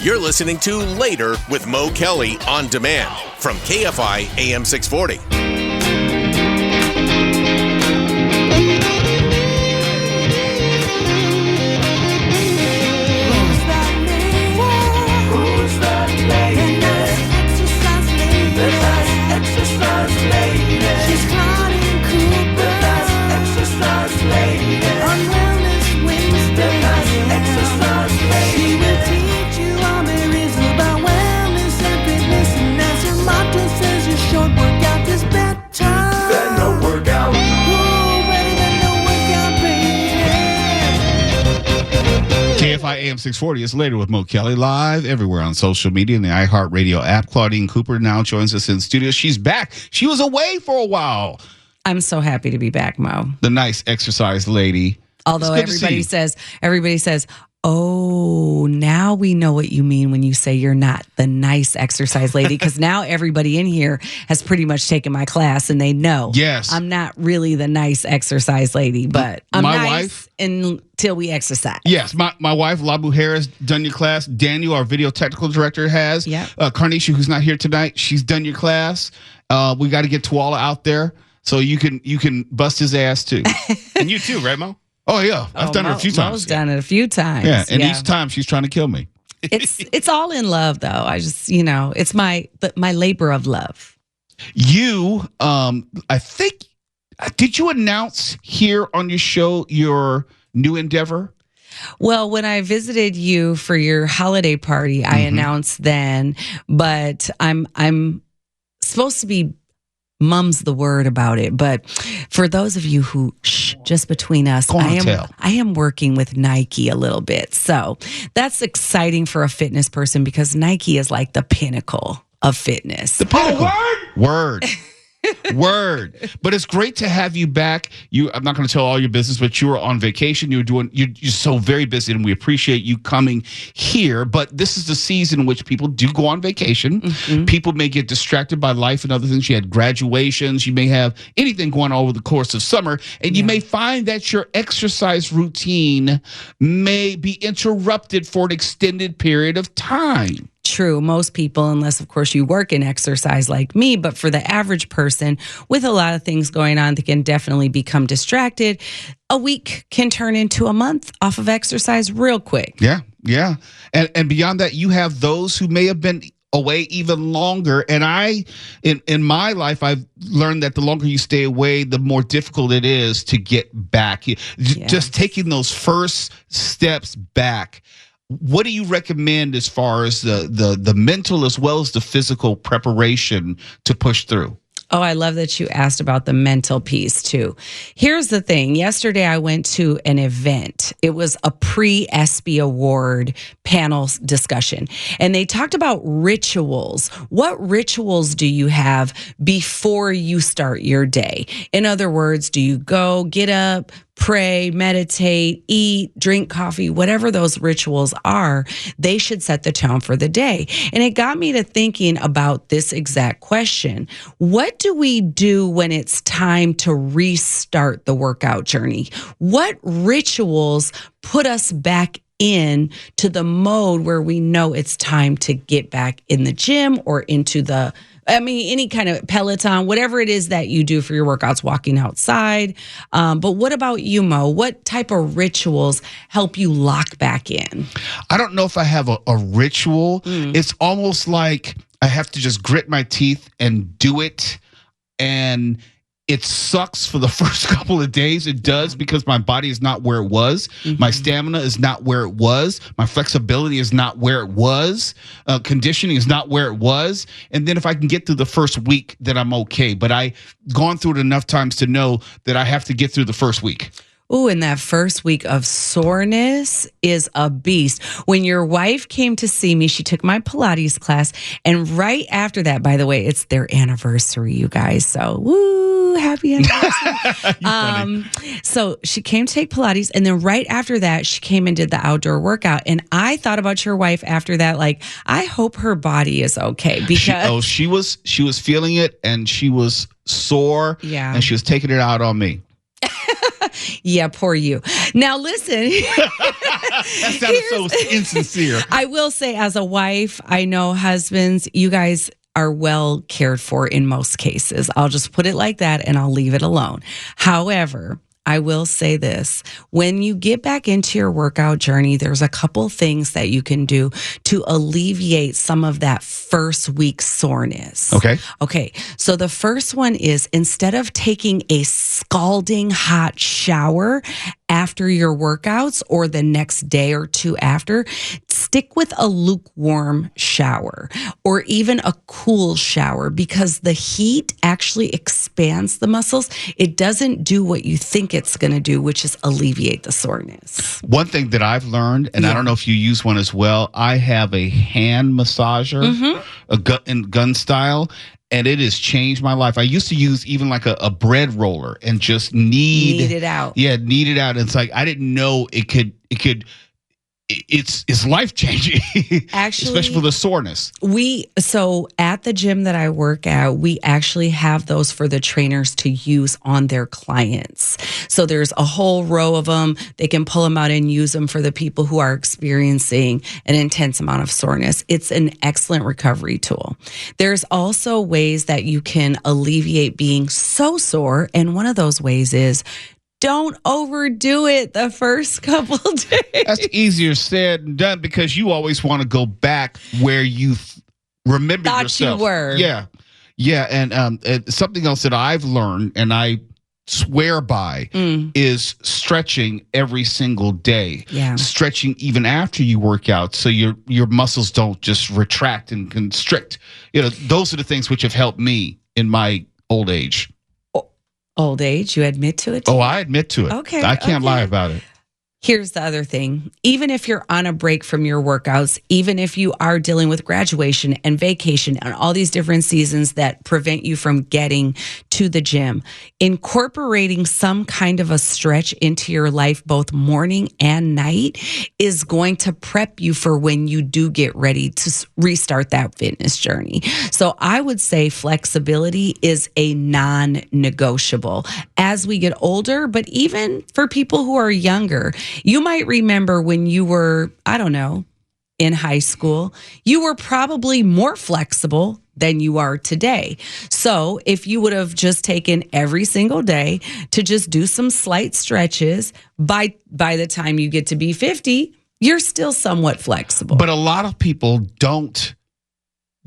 You're listening to Later with Mo Kelly on demand from KFI AM 640. She's Claudine Cooper, the best exercise lady. On Wellness Wednesday, the best exercise lady. She will teach you all there is about wellness and fitness. And as her motto says, your short workout is better than no workout. Oh, better than no workout, baby. KFI AM 640 is Later with Mo Kelly, live everywhere on social media and the iHeartRadio app. Claudine Cooper now joins us in studio. She's back. She was away for a while. I'm so happy to be back, Mo. The nice exercise lady. Although everybody says, oh, now we know what you mean when you say you're not the nice exercise lady, because now everybody in here has pretty much taken my class and they know I'm not really the nice exercise lady, but I'm my nice wife, until we exercise. Yes, my wife, Labu Harris, done your class. Daniel, our video technical director, has. Yeah. Carnisha, who's not here tonight, she's done your class. We got to get Tuala out there so you can bust his ass too. And you too, right, Mo? Oh yeah, I've done it a few times. Mo's done it a few times. Yeah, and each time she's trying to kill me. It's all in love, though. I just, it's my labor of love. You, I think, did you announce here on your show your new endeavor? Well, when I visited you for your holiday party, I announced then, but I'm supposed to be mum's the word about it. But for those of you who, just between us, I am working with Nike a little bit. So that's exciting for a fitness person because Nike is like the pinnacle of fitness. The pinnacle. Word. But it's great to have you back. I'm not going to tell all your business, but you were on vacation. You're so very busy, and we appreciate you coming here. But this is the season in which people do go on vacation. People may get distracted by life and other things. You had graduations. You may have anything going on over the course of summer, and you may find that your exercise routine may be interrupted for an extended period of time. True. Most people, unless, of course, you work in exercise like me, but for the average person with a lot of things going on, they can definitely become distracted. A week can turn into a month off of exercise real quick. Yeah. And beyond that, you have those who may have been away even longer. And in my life, I've learned that the longer you stay away, the more difficult it is to get back. Just taking those first steps back. What do you recommend as far as the mental as well as the physical preparation to push through? Oh, I love that you asked about the mental piece too. Here's the thing. Yesterday, I went to an event. It was a pre-ESPY award panel discussion, and they talked about rituals. What rituals do you have before you start your day? In other words, do you go, get up, pray, meditate, eat, drink coffee, whatever those rituals are, they should set the tone for the day. And it got me to thinking about this exact question. What do we do when it's time to restart the workout journey? What rituals put us back in to the mode where we know it's time to get back in the gym or into any kind of Peloton, whatever it is that you do for your workouts, walking outside. But what about you, Mo? What type of rituals help you lock back in? I don't know if I have a ritual. It's almost like I have to just grit my teeth and do it. And it sucks for the first couple of days. It does, because my body is not where it was. My stamina is not where it was. My flexibility is not where it was. Conditioning is not where it was. And then if I can get through the first week, then I'm okay. But I've gone through it enough times to know that I have to get through the first week. Ooh, and that first week of soreness is a beast. When your wife came to see me, she took my Pilates class. And right after that, by the way, it's their anniversary, you guys. So, woo, happy anniversary. So she came to take Pilates. And then right after that, she came and did the outdoor workout. And I thought about your wife after that. Like, I hope her body is okay. Because she was feeling it, and she was sore. Yeah. And she was taking it out on me. Yeah, poor you. Now listen. That sounded so insincere. I will say, as a wife, I know husbands, you guys are well cared for in most cases. I'll just put it like that and I'll leave it alone. However, I will say this. When you get back into your workout journey, there's a couple things that you can do to alleviate some of that first week soreness. Okay. So the first one is, instead of taking a scalding hot shower after your workouts or the next day or two after, stick with a lukewarm shower or even a cool shower, because the heat actually expands the muscles. It doesn't do what you think it's going to do, which is alleviate the soreness. One thing that I've learned, and I don't know if you use one as well, I have a hand massager, in gun style, and it has changed my life. I used to use even like a bread roller and just knead it out. Yeah, knead it out. It's like I didn't know it could. It's life changing. Actually, especially for the soreness. So at the gym that I work at, we actually have those for the trainers to use on their clients. So there's a whole row of them. They can pull them out and use them for the people who are experiencing an intense amount of soreness. It's an excellent recovery tool. There's also ways that you can alleviate being so sore, and one of those ways is, don't overdo it the first couple days. That's easier said than done, because you always want to go back where you remember thought yourself. You were. Yeah. And something else that I've learned and I swear by is stretching every single day. Yeah. Stretching even after you work out, so your muscles don't just retract and constrict. Those are the things which have helped me in my old age. Old age, you admit to it? Oh, I admit to it. Okay. I can't lie about it. Here's the other thing. Even if you're on a break from your workouts, even if you are dealing with graduation and vacation and all these different seasons that prevent you from getting to the gym, incorporating some kind of a stretch into your life, both morning and night, is going to prep you for when you do get ready to restart that fitness journey. So I would say flexibility is a non-negotiable as we get older, but even for people who are younger. You might remember when you were, I don't know, in high school, you were probably more flexible than you are today. So if you would have just taken every single day to just do some slight stretches, by the time you get to be 50, you're still somewhat flexible. But a lot of people don't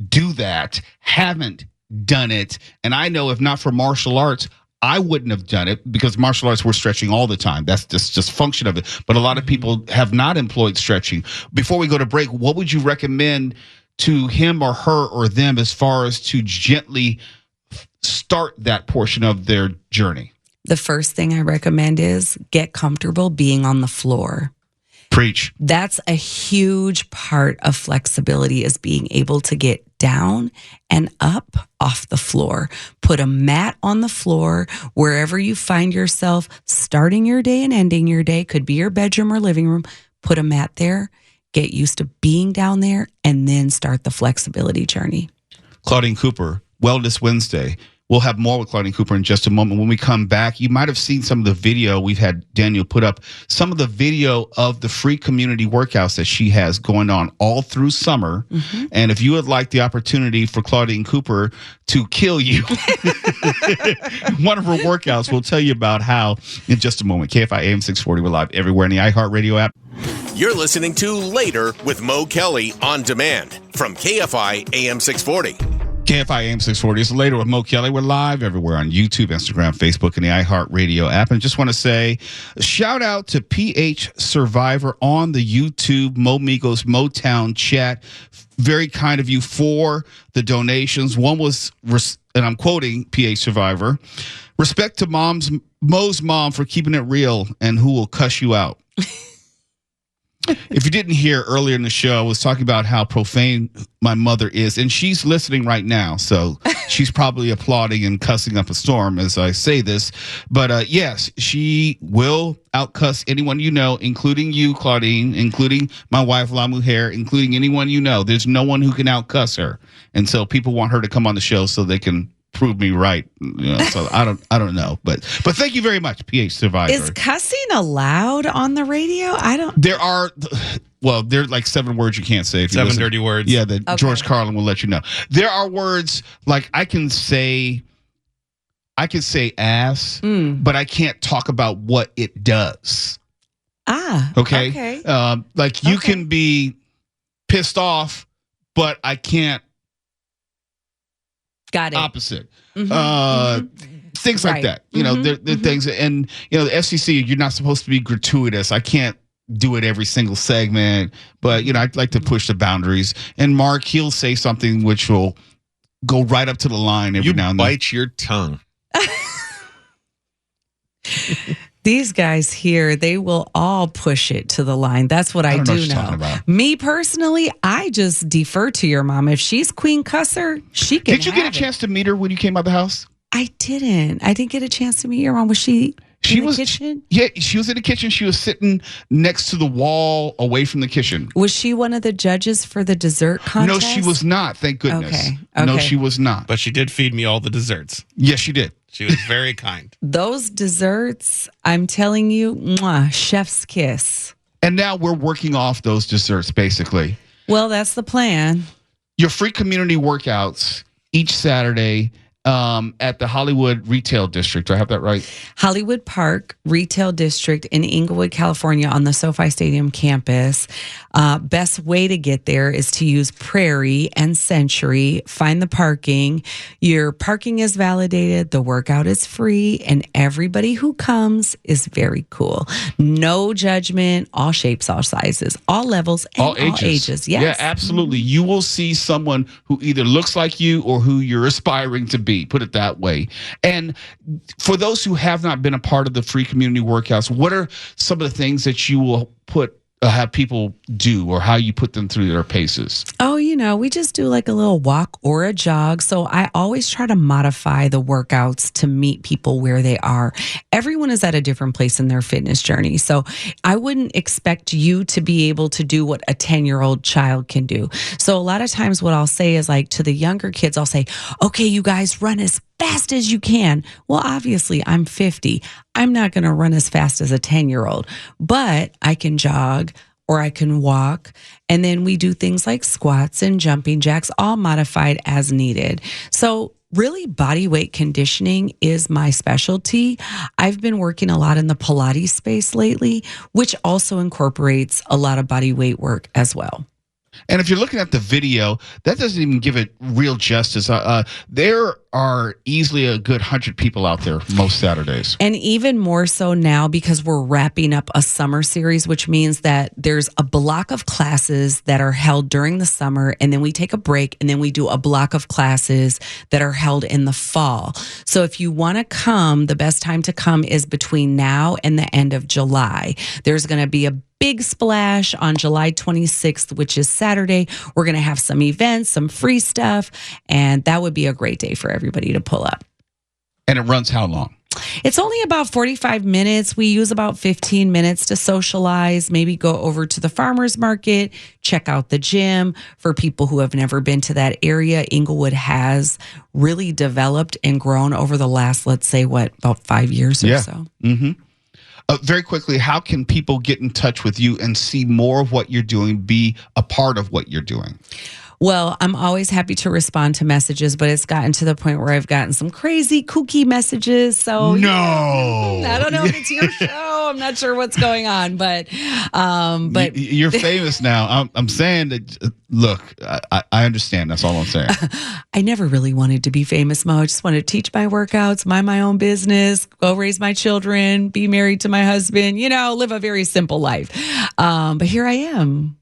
do that, haven't done it. And I know if not for martial arts, I wouldn't have done it, because martial arts, we're stretching all the time. That's just function of it. But a lot of people have not employed stretching. Before we go to break, what would you recommend to him or her or them as far as to gently start that portion of their journey? The first thing I recommend is get comfortable being on the floor. Preach. That's a huge part of flexibility, is being able to get down and up off the floor. Put a mat on the floor wherever you find yourself starting your day and ending your day. Could be your bedroom or living room. Put a mat there. Get used to being down there, and then start the flexibility journey. Claudine Cooper, Wellness Wednesday. We'll have more with Claudine Cooper in just a moment. When we come back, you might have seen some of the video. We've had Daniel put up some of the video of the free community workouts that she has going on all through summer. Mm-hmm. And if you would like the opportunity for Claudine Cooper to kill you, one of her workouts, we'll tell you about how in just a moment. KFI AM 640, we're live everywhere in the iHeartRadio app. You're listening to Later with Mo Kelly on demand from KFI AM 640. KFI AM 640 is Later with Mo Kelly. We're live everywhere on YouTube, Instagram, Facebook, and the iHeartRadio app. And just want to say, shout out to PH Survivor on the YouTube Mo Migos Motown chat. Very kind of you for the donations. One was, and I'm quoting PH Survivor, respect to Mo's mom for keeping it real and who will cuss you out. If you didn't hear earlier in the show, I was talking about how profane my mother is, and she's listening right now. So she's probably applauding and cussing up a storm as I say this. But yes, she will outcuss anyone you know, including you, Claudine, including my wife, La Mujer, including anyone you know. There's no one who can outcuss her. And so people want her to come on the show so they can prove me right. So I don't know. But thank you very much, PH Survivor. Is cussing allowed on the radio? I don't. There are. Well, there are like 7 words you can't say. If you 7 listen. dirty words. Yeah, that George Carlin will let you know. There are words like I can say ass, but I can't talk about what it does. Okay. Like you can be pissed off, but I can't. Got it. Opposite. Things like that. You know, there are things, and the FCC, you're not supposed to be gratuitous. I can't do it every single segment, but I'd like to push the boundaries. And Mark, he'll say something which will go right up to the line every now and then. Bite your tongue. These guys here, they will all push it to the line. That's what I don't know do what you're talking know. about. Me personally, I just defer to your mom. If she's queen cusser, she can. Did you get a chance to meet her when you came out of the house? I didn't. I didn't get a chance to meet your mom. Was she in the kitchen? Yeah, she was in the kitchen. She was sitting next to the wall away from the kitchen. Was she one of the judges for the dessert contest? No, she was not. Thank goodness. Okay. No, she was not. But she did feed me all the desserts. Yes, she did. She was very kind. Those desserts, I'm telling you, mwah, chef's kiss. And now we're working off those desserts, basically. Well, that's the plan. Your free community workouts each Saturday at the Hollywood Retail District. Do I have that right? Hollywood Park Retail District in Inglewood, California on the SoFi Stadium campus. Best way to get there is to use Prairie and Century. Find the parking. Your parking is validated. The workout is free. And everybody who comes is very cool. No judgment. All shapes, all sizes, all levels, and all ages. Yes. Yeah, absolutely. You will see someone who either looks like you or who you're aspiring to be. Put it that way. And for those who have not been a part of the free community workouts, what are some of the things that you will have people do, or how you put them through their paces? Oh, we just do like a little walk or a jog. So I always try to modify the workouts to meet people where they are. Everyone is at a different place in their fitness journey. So I wouldn't expect you to be able to do what a 10-year-old child can do. So a lot of times what I'll say is like to the younger kids, I'll say, okay, you guys run as fast as you can. Well, obviously I'm 50. I'm not going to run as fast as a 10-year-old, but I can jog or I can walk. And then we do things like squats and jumping jacks, all modified as needed. So really body weight conditioning is my specialty. I've been working a lot in the Pilates space lately, which also incorporates a lot of body weight work as well. And if you're looking at the video, that doesn't even give it real justice. There are easily a good 100 people out there most Saturdays. And even more so now because we're wrapping up a summer series, which means that there's a block of classes that are held during the summer, and then we take a break, and then we do a block of classes that are held in the fall. So if you want to come, the best time to come is between now and the end of July. There's going to be a big splash on July 26th, which is Saturday. We're going to have some events, some free stuff, and that would be a great day for everybody to pull up. And it runs how long? It's only about 45 minutes. We use about 15 minutes to socialize, maybe go over to the farmer's market, check out the gym. For people who have never been to that area, Inglewood has really developed and grown over the last, let's say, about 5 years or so. Mm-hmm. Very quickly, how can people get in touch with you and see more of what you're doing, be a part of what you're doing? Well, I'm always happy to respond to messages, but it's gotten to the point where I've gotten some crazy, kooky messages. So no, I don't know if it's your show. I'm not sure what's going on, but you're famous now. I'm saying that. Look, I understand. That's all I'm saying. I never really wanted to be famous, Mo. I just wanted to teach my workouts, mind my own business, go raise my children, be married to my husband. Live a very simple life. But here I am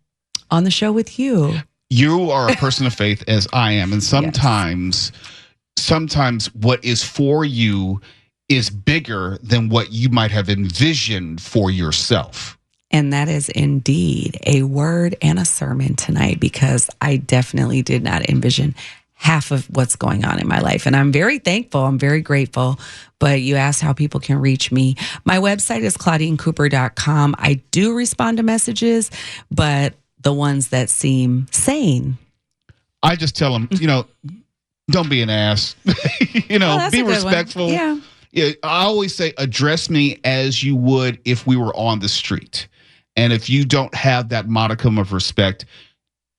on the show with you. You are a person of faith, as I am, and sometimes what is for you is bigger than what you might have envisioned for yourself. And that is indeed a word and a sermon tonight, because I definitely did not envision half of what's going on in my life. And I'm very thankful. I'm very grateful. But you asked how people can reach me. My website is ClaudineCooper.com. I do respond to messages, but the ones that seem sane. I just tell them, Don't be an ass. that's be a good one. respectful. Yeah. Yeah, I always say address me as you would if we were on the street. And if you don't have that modicum of respect,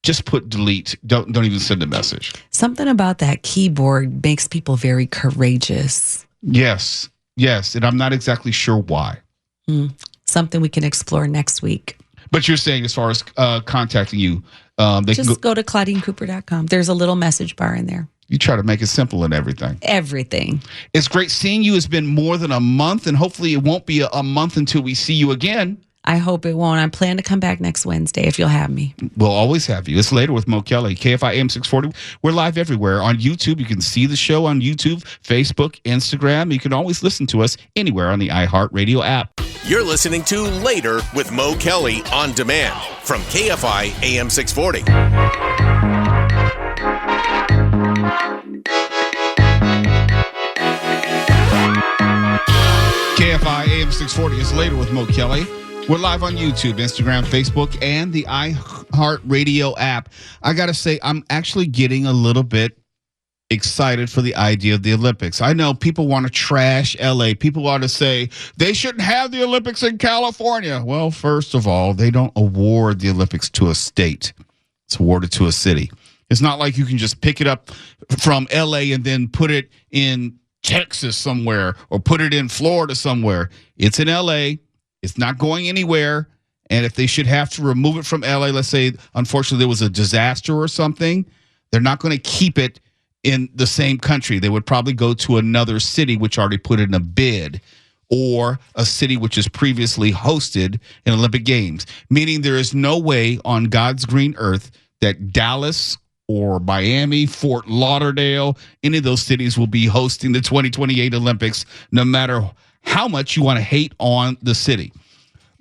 just put delete. Don't even send a message. Something about that keyboard makes people very courageous. Yes. And I'm not exactly sure why. Something we can explore next week. But you're saying as far as contacting you, they can Just go to ClaudineCooper.com. There's a little message bar in there. You try to make it simple and everything. Everything. It's great seeing you. It's been more than a month, and hopefully it won't be a month until we see you again. I hope it won't. I plan to come back next Wednesday if you'll have me. We'll always have you. It's Later with Mo Kelly, KFI AM 640. We're live everywhere. On YouTube, you can see the show on YouTube, Facebook, Instagram. You can always listen to us anywhere on the iHeartRadio app. You're listening to Later with Mo Kelly on demand from KFI AM 640. KFI AM 640 is Later with Mo Kelly. We're live on YouTube, Instagram, Facebook, and the iHeartRadio app. I got to say, I'm actually getting a little bit excited for the idea of the Olympics. I know people want to trash LA. People want to say they shouldn't have the Olympics in California. Well, first of all, they don't award the Olympics to a state. It's awarded to a city. It's not like you can just pick it up from LA and then put it in Texas somewhere or put it in Florida somewhere. It's in LA. It's not going anywhere. And if they should have to remove it from LA, let's say, unfortunately, there was a disaster or something, they're not going to keep it in the same country. They would probably go to another city which already put in a bid, or a city which has previously hosted an Olympic Games, meaning there is no way on God's green earth that Dallas or Miami, Fort Lauderdale, any of those cities will be hosting the 2028 Olympics, no matter how much you want to hate on the city.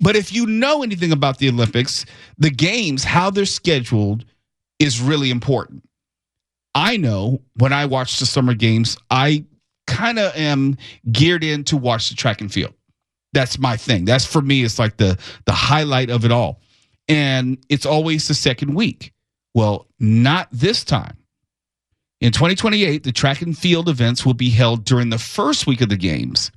But if you know anything about the Olympics, the games, how they're scheduled, is really important. I know when I watch the summer games, I kind of am geared in to watch the track and field. That's my thing. That's, for me, it's like the highlight of it all. And it's always the second week. Well, not this time. In 2028, the track and field events will be held during the first week of the games,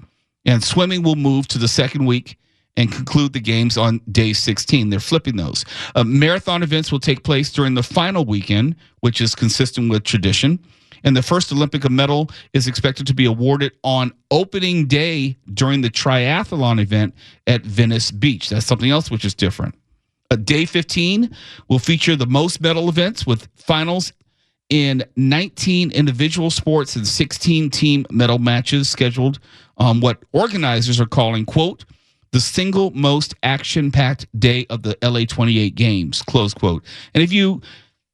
and swimming will move to the second week and conclude the games on day 16. They're flipping those. Marathon events will take place during the final weekend, which is consistent with tradition. And the first Olympic medal is expected to be awarded on opening day during the triathlon event at Venice Beach. That's something else which is different. Day 15 will feature the most medal events with finals in 19 individual sports and 16 team medal matches scheduled on what organizers are calling, quote, the single most action-packed day of the LA28 games, close quote. And if you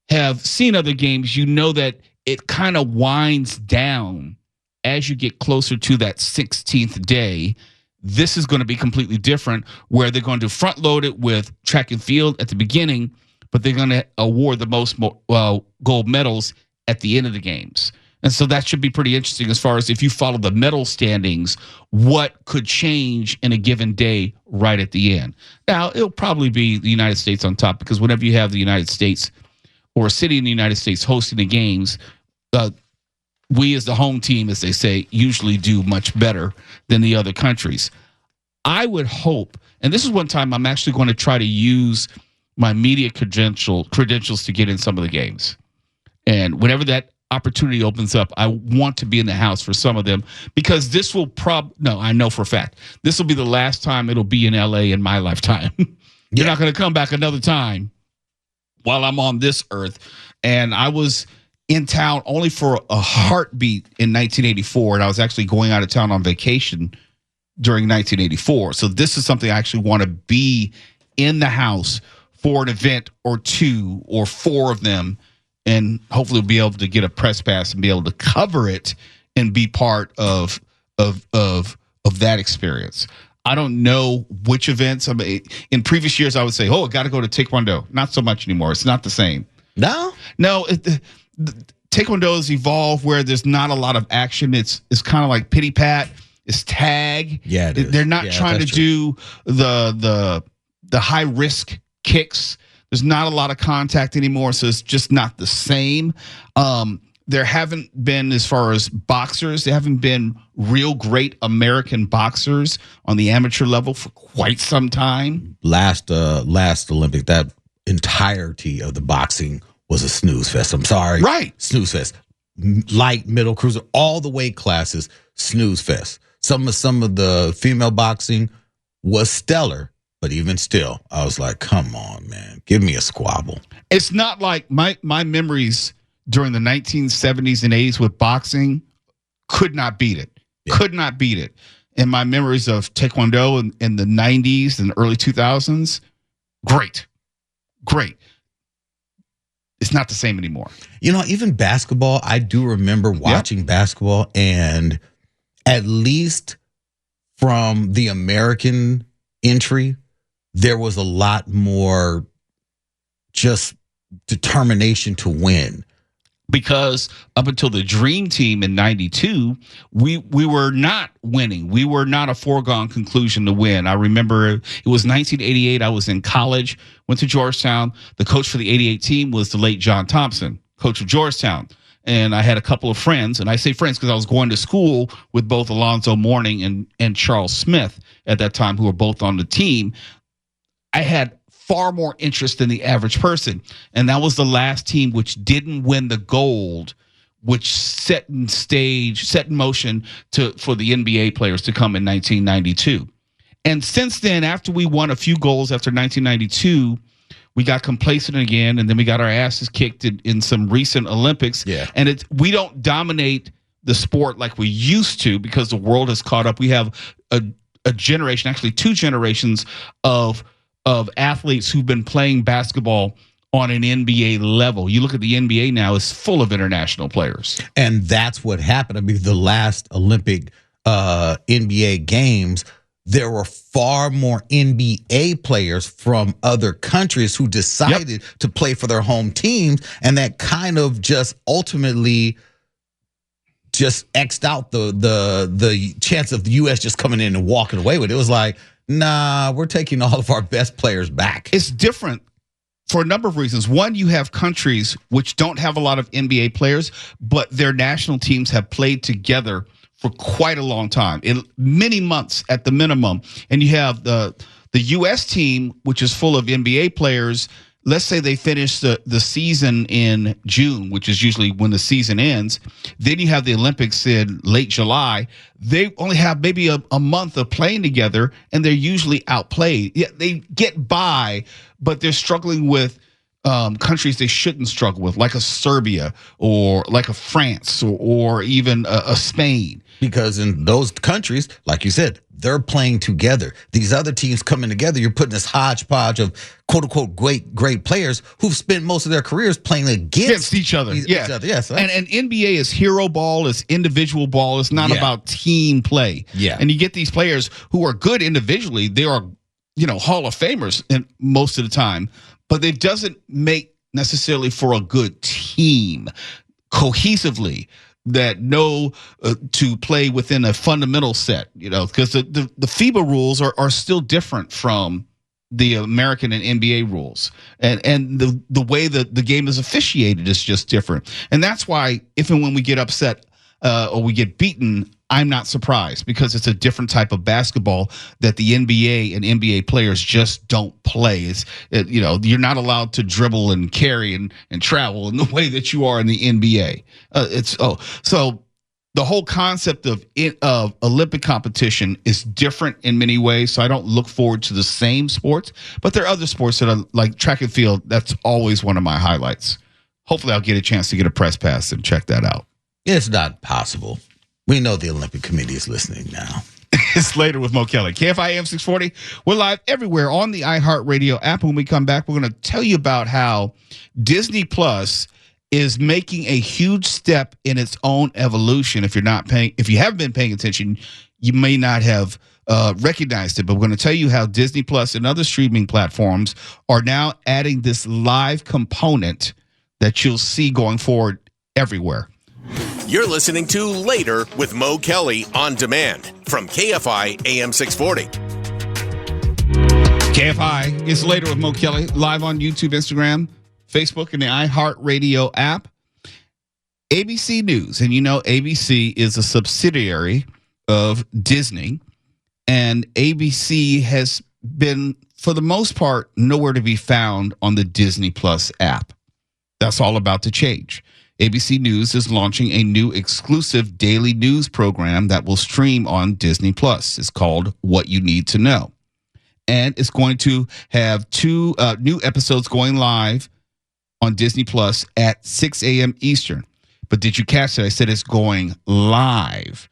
have seen other games, you know that it kind of winds down as you get closer to that 16th day. This is going to be completely different, where they're going to front load it with track and field at the beginning, but they're going to award the most gold medals at the end of the games. And so that should be pretty interesting as far as if you follow the medal standings, what could change in a given day right at the end. Now, it'll probably be the United States on top, because whenever you have the United States or a city in the United States hosting the games, we as the home team, as they say, usually do much better than the other countries. I would hope, and this is one time I'm actually going to try to use my media credentials to get in some of the games. And whenever that opportunity opens up, I want to be in the house for some of them, because this will I know for a fact, this will be the last time it'll be in LA in my lifetime. You're not going to come back another time while I'm on this earth. And I was in town only for a heartbeat in 1984, and I was actually going out of town on vacation during 1984. So this is something I actually want to be in the house for an event or two or four of them, and hopefully be able to get a press pass and be able to cover it and be part of that experience. I don't know which events. I mean, in previous years, I would say, I got to go to Taekwondo. Not so much anymore. It's not the same. No? Taekwondo has evolved where there's not a lot of action. It's kind of like pity pat. It's tag. Yeah, it is. They're not trying to do the high risk kicks. There's not a lot of contact anymore, so it's just not the same. there haven't been, as far as boxers, there haven't been real great American boxers on the amateur level for quite some time. Last Olympic, that entirety of the boxing was a snooze fest. I'm sorry. Right. Snooze fest. Light, middle, cruiser, all the weight classes, snooze fest. Some of the female boxing was stellar, but even still, I was like, come on, man, give me a squabble. It's not like my memories during the 1970s and 80s with boxing could not beat it. Yeah. Could not beat it. And my memories of Taekwondo in the 90s and early 2000s, great. It's not the same anymore. You know, even basketball, I do remember watching basketball, and at least from the American entry, there was a lot more just determination to win. Because up until the Dream Team in 92, we were not winning. We were not a foregone conclusion to win. I remember it was 1988. I was in college, went to Georgetown. The coach for the 88 team was the late John Thompson, coach of Georgetown. And I had a couple of friends, and I say friends because I was going to school with both Alonzo Mourning and Charles Smith at that time, who were both on the team. I had far more interest than the average person. And that was the last team which didn't win the gold, which set in motion for the NBA players to come in 1992. And since then, after we won a few golds after 1992, we got complacent again, and then we got our asses kicked in some recent Olympics. Yeah. And we don't dominate the sport like we used to because the world has caught up. We have a generation, actually 2 generations of athletes who've been playing basketball on an NBA level. You look at the NBA now, it's full of international players. And that's what happened. I mean, the last Olympic NBA games, there were far more NBA players from other countries who decided to play for their home teams. And that kind of just ultimately just X'd out the chance of the U.S. just coming in and walking away with it. It was like, nah, we're taking all of our best players back. It's different for a number of reasons. One, you have countries which don't have a lot of NBA players, but their national teams have played together for quite a long time, in many months at the minimum. And you have the U.S. team, which is full of NBA players. Let's say they finish the season in June, which is usually when the season ends. Then you have the Olympics in late July. They only have maybe a month of playing together, and they're usually outplayed. Yeah, they get by, but they're struggling with countries they shouldn't struggle with, like a Serbia or like a France or even a Spain. Because in those countries, like you said, they're playing together. These other teams coming together, you're putting this hodgepodge of quote unquote great players who've spent most of their careers playing against each other. Each other. Yes. And NBA is hero ball, is individual ball. It's not about team play. Yeah. And you get these players who are good individually. They are, Hall of Famers most of the time, but it doesn't make necessarily for a good team cohesively that know to play within a fundamental set, because the FIBA rules are still different from the American and NBA rules, and the way that the game is officiated is just different. And that's why if and when we get upset or we get beaten, I'm not surprised, because it's a different type of basketball that the NBA and NBA players just don't play. You're not allowed to dribble and carry and travel in the way that you are in the NBA. So the whole concept of Olympic competition is different in many ways. So I don't look forward to the same sports, but there are other sports that are like track and field. That's always one of my highlights. Hopefully I'll get a chance to get a press pass and check that out. It's not possible. We know the Olympic Committee is listening now. It's later with Mo Kelly. KFI AM 640. We're live everywhere on the iHeartRadio app. When we come back, we're going to tell you about how Disney Plus is making a huge step in its own evolution. If you haven't been paying attention, you may not have recognized it. But we're going to tell you how Disney Plus and other streaming platforms are now adding this live component that you'll see going forward everywhere. You're listening to Later with Mo Kelly on demand from KFI AM 640. KFI is Later with Mo Kelly, live on YouTube, Instagram, Facebook, and the iHeartRadio app. ABC News, and you know ABC is a subsidiary of Disney, and ABC has been, for the most part, nowhere to be found on the Disney Plus app. That's all about to change. ABC News is launching a new exclusive daily news program that will stream on Disney Plus. It's called What You Need to Know. And it's going to have 2 new episodes going live on Disney Plus at 6 a.m. Eastern. But did you catch that? I said it's going live.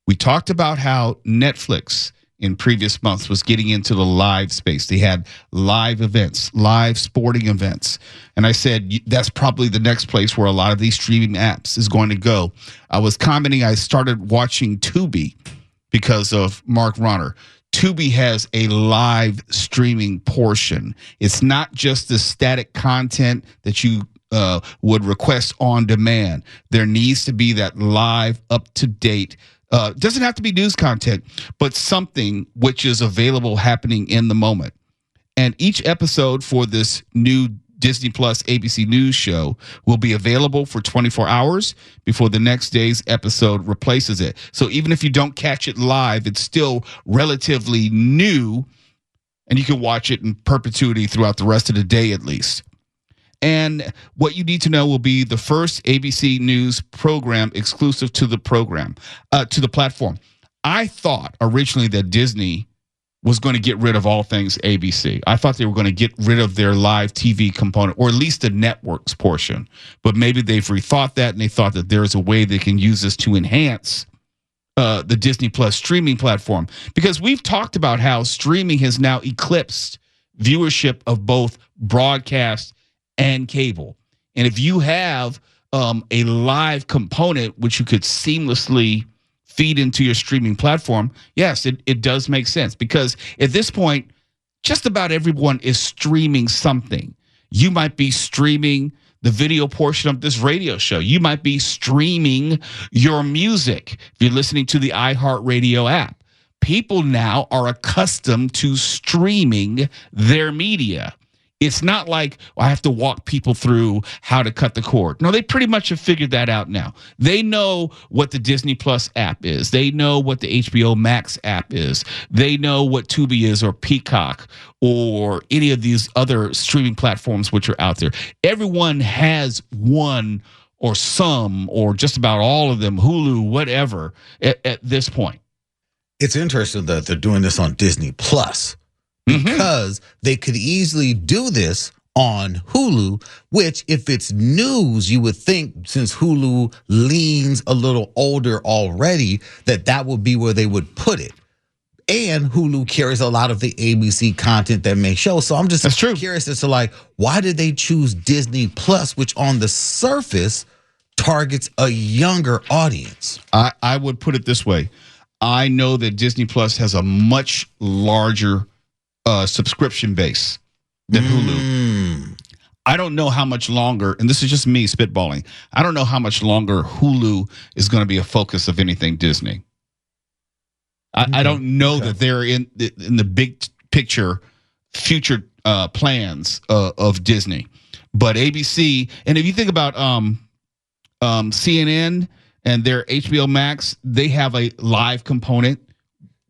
We talked about how Netflix in previous months was getting into the live space. They had live events, live sporting events. And I said, that's probably the next place where a lot of these streaming apps is going to go. I was commenting, I started watching Tubi because of Mark Ronner. Tubi has a live streaming portion. It's not just the static content that you would request on demand. There needs to be that live, up-to-date, doesn't have to be news content, but something which is available, happening in the moment. And each episode for this new Disney Plus ABC News show will be available for 24 hours before the next day's episode replaces it. So even if you don't catch it live, it's still relatively new, and you can watch it in perpetuity throughout the rest of the day at least. And What You Need to Know will be the first ABC News program exclusive to the program, to the platform. I thought originally that Disney was going to get rid of all things ABC. I thought they were going to get rid of their live TV component, or at least the networks portion. But maybe they've rethought that, and they thought that there is a way they can use this to enhance the Disney Plus streaming platform. Because we've talked about how streaming has now eclipsed viewership of both broadcast and cable. And if you have a live component which you could seamlessly feed into your streaming platform, yes, it does make sense. Because at this point, just about everyone is streaming something. You might be streaming the video portion of this radio show. You might be streaming your music if you're listening to the iHeartRadio app. People now are accustomed to streaming their media. It's not like, well, I have to walk people through how to cut the cord. No, they pretty much have figured that out now. They know what the Disney Plus app is. They know what the HBO Max app is. They know what Tubi is, or Peacock, or any of these other streaming platforms which are out there. Everyone has one or some, or just about all of them, Hulu, whatever, at this point. It's interesting that they're doing this on Disney Plus, because they could easily do this on Hulu, which, if it's news, you would think, since Hulu leans a little older already, that would be where they would put it. And Hulu carries a lot of the ABC content that may show. So I'm just curious as to, like, why did they choose Disney Plus, which on the surface targets a younger audience? I would put it this way. I know that Disney Plus has a much larger subscription base than Hulu. I don't know how much longer, and this is just me spitballing, I don't know how much longer Hulu is going to be a focus of anything Disney. I don't know that they're in the big picture future plans of Disney. But ABC, and if you think about CNN and their HBO Max, they have a live component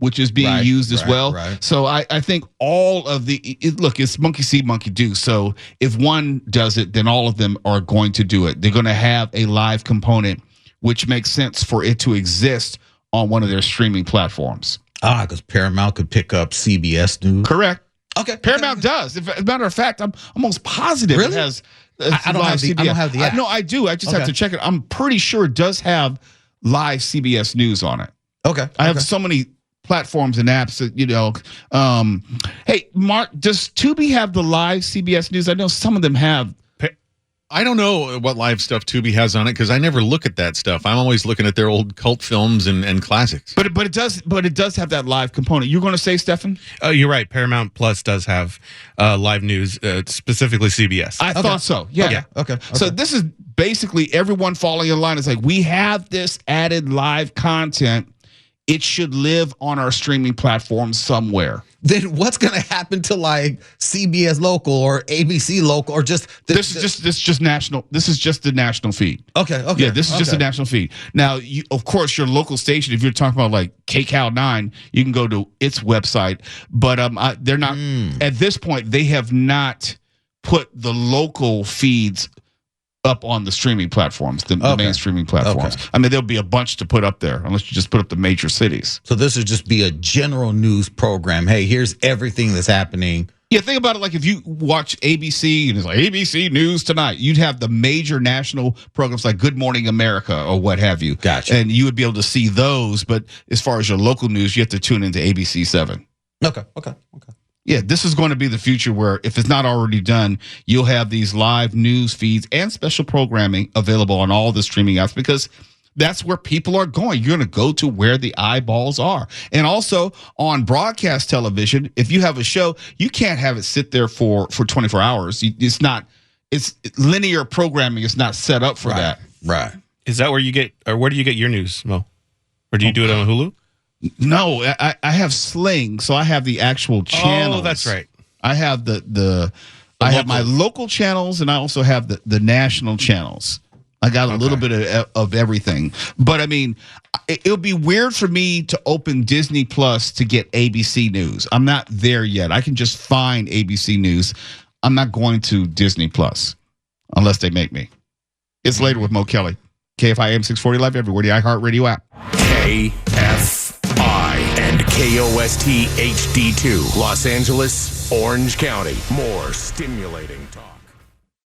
which is being used as well. Right. So I think all of look, it's monkey see, monkey do. So if one does it, then all of them are going to do it. They're going to have a live component, which makes sense for it to exist on one of their streaming platforms. Because Paramount could pick up CBS News. Correct. Okay. Paramount does. As a matter of fact, I'm almost positive it has. I don't have the app. No, I do. I just have to check it. I'm pretty sure it does have live CBS News on it. Okay. I have so many platforms and apps that, hey, Mark, does Tubi have the live CBS News? I know some of them have. I don't know what live stuff Tubi has on it, because I never look at that stuff. I'm always looking at their old cult films and classics. But it does have that live component. You're going to say, Stefan? You're right. Paramount Plus does have live news, specifically CBS. I thought so. Yeah. Okay. So this is basically everyone falling in line. It's like, we have this added live content. It should live on our streaming platform somewhere. then what's going to happen to like CBS local or ABC local or just This is just national. This is just the national feed. Okay. Yeah, this is just a national feed. Now, of course, your local station, if you're talking about like KCAL 9, you can go to its website. But they're not, at this point, they have not put the local feeds up on the streaming platforms, the main streaming platforms. Okay. I mean, there'll be a bunch to put up there, unless you just put up the major cities. So this would just be a general news program. Hey, here's everything that's happening. Yeah, think about it like if you watch ABC and it's like ABC News Tonight, you'd have the major national programs like Good Morning America or what have you. Gotcha. And you would be able to see those. But as far as your local news, you have to tune into ABC 7. Okay. Yeah, this is going to be the future where if it's not already done, you'll have these live news feeds and special programming available on all the streaming apps because that's where people are going. You're going to go to where the eyeballs are. And also on broadcast television, if you have a show, you can't have it sit there for 24 hours. It's linear programming. It's not set up for that. Right. Is that where you get, or where do you get your news, Mo? Or do you do it on Hulu? No, I have Sling, so I have the actual channels. Oh, that's right. I have I have my local channels, and I also have the national channels. I got a little bit of everything, but I mean, it'll be weird for me to open Disney Plus to get ABC News. I'm not there yet. I can just find ABC News. I'm not going to Disney Plus unless they make me. It's later with Mo Kelly. KFI AM 640 Live everywhere. The iHeartRadio app. KFI and KOST HD2, Los Angeles, Orange County. More stimulating talk.